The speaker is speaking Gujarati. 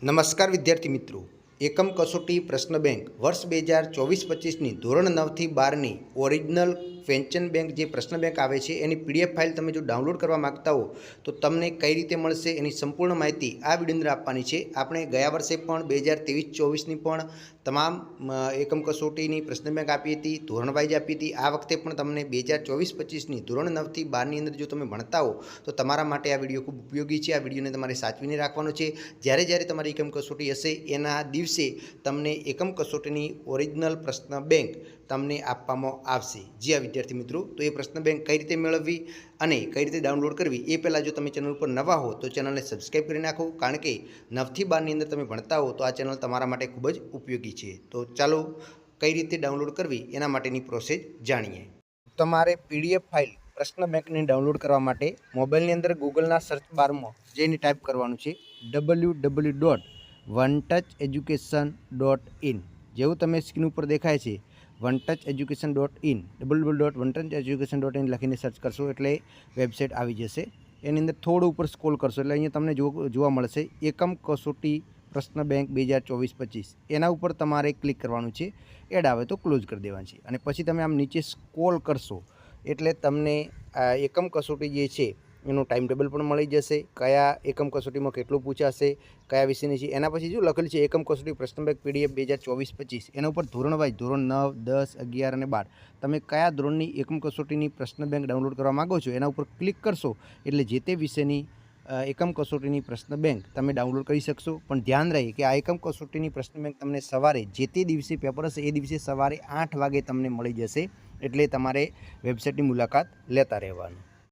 નમસ્કાર વિદ્યાર્થી મિત્રો, એકમ કસોટી પ્રશ્ન બેંક વર્ષ 2024-25ની ધોરણ 9થી 12ની ઓરિજિનલ પેન્શન બેંક જે પ્રશ્ન બેંક આવે છે એની પીડીએફ ફાઇલ તમે જો ડાઉનલોડ કરવા માગતા હો તો તમને કઈ રીતે મળશે એની સંપૂર્ણ માહિતી આ વિડીયોની અંદર આપવાની છે। આપણે ગયા વર્ષે પણ 2023-24ની પણ તમામ એકમ કસોટીની પ્રશ્ન બેંક આપી હતી, ધોરણ વાઇઝ આપી હતી। આ વખતે પણ તમને 2024-25ની ધોરણ 9થી 12ની અંદર જો તમે ભણતા હો તો તમારા માટે આ વિડીયો ખૂબ ઉપયોગી છે। આ વિડીયોને તમારે સાચવીને રાખવાનો છે। જ્યારે જ્યારે તમારી એકમ કસોટી હશે એના દિવસે તમને એકમ કસોટીની ઓરિજિનલ પ્રશ્ન બેંક તમને આપવામાં આવશે। જી આ વિદ્યાર્થી મિત્રો, તો એ પ્રશ્ન બેંક કઈ રીતે મેળવવી અને કઈ રીતે ડાઉનલોડ કરવી એ પહેલાં જો તમે ચેનલ ઉપર નવા હો તો ચેનલને સબસ્ક્રાઈબ કરી નાખો, કારણ કે 9થી 12ની અંદર તમે ભણતા હો તો આ ચેનલ તમારા માટે ખૂબ જ ઉપયોગી છે। તો ચાલો કઈ રીતે ડાઉનલોડ કરવી એના માટેની પ્રોસેસ જાણીએ। તમારે પીડીએફ ફાઇલ પ્રશ્ન બેંકની ડાઉનલોડ કરવા માટે મોબાઈલની અંદર ગૂગલના સર્ચ બારમાં જઈને ટાઈપ કરવાનું છે www.onetoucheducation.in। જેવું તમે સ્ક્રીન ઉપર દેખાય છે onetoucheducation.in, www.onetoucheducation.in લખીને સર્ચ કરશો એટલે વેબસાઇટ આવી જશે। એની અંદર થોડું ઉપર સ્ક્રોલ કરશો એટલે અહીંયા તમને જોવા મળશે એકમ કસોટી પ્રશ્ન બેંક 2024-25। એના ઉપર તમારે ક્લિક કરવાનું છે, એડ આવે તો ક્લોઝ કરી દેવાનું છે અને પછી તમે આમ નીચે સ્ક્રોલ કરશો એટલે તમને આ એકમ કસોટી જે છે એનું ટાઈમ ટેબલ પણ મળી જશે, કયા એકમ કસોટીમાં કેટલું પૂછાશે, કયા વિષયની છે। એના પછી જો લખેલું છે એકમ કસોટી પ્રશ્ન બેંક પીડીએફ 2024-25, એના ઉપર ધોરણ વાઇઝ ધોરણ 9, 10, 11 અને 12 તમે કયા ધોરણની એકમ કસોટીની પ્રશ્ન બેંક ડાઉનલોડ કરવા માગો છો એના ઉપર ક્લિક કરશો એટલે જે તે વિષયની એકમ કસોટીની પ્રશ્ન બેંક તમે ડાઉનલોડ કરી શકશો। પણ ધ્યાન રહે કે આ એકમ કસોટીની પ્રશ્ન બેંક તમને સવારે જે તે દિવસે પેપર હશે એ દિવસે સવારે 8 વાગે તમને મળી જશે, એટલે તમારે વેબસાઇટની મુલાકાત લેતા રહેવાનું।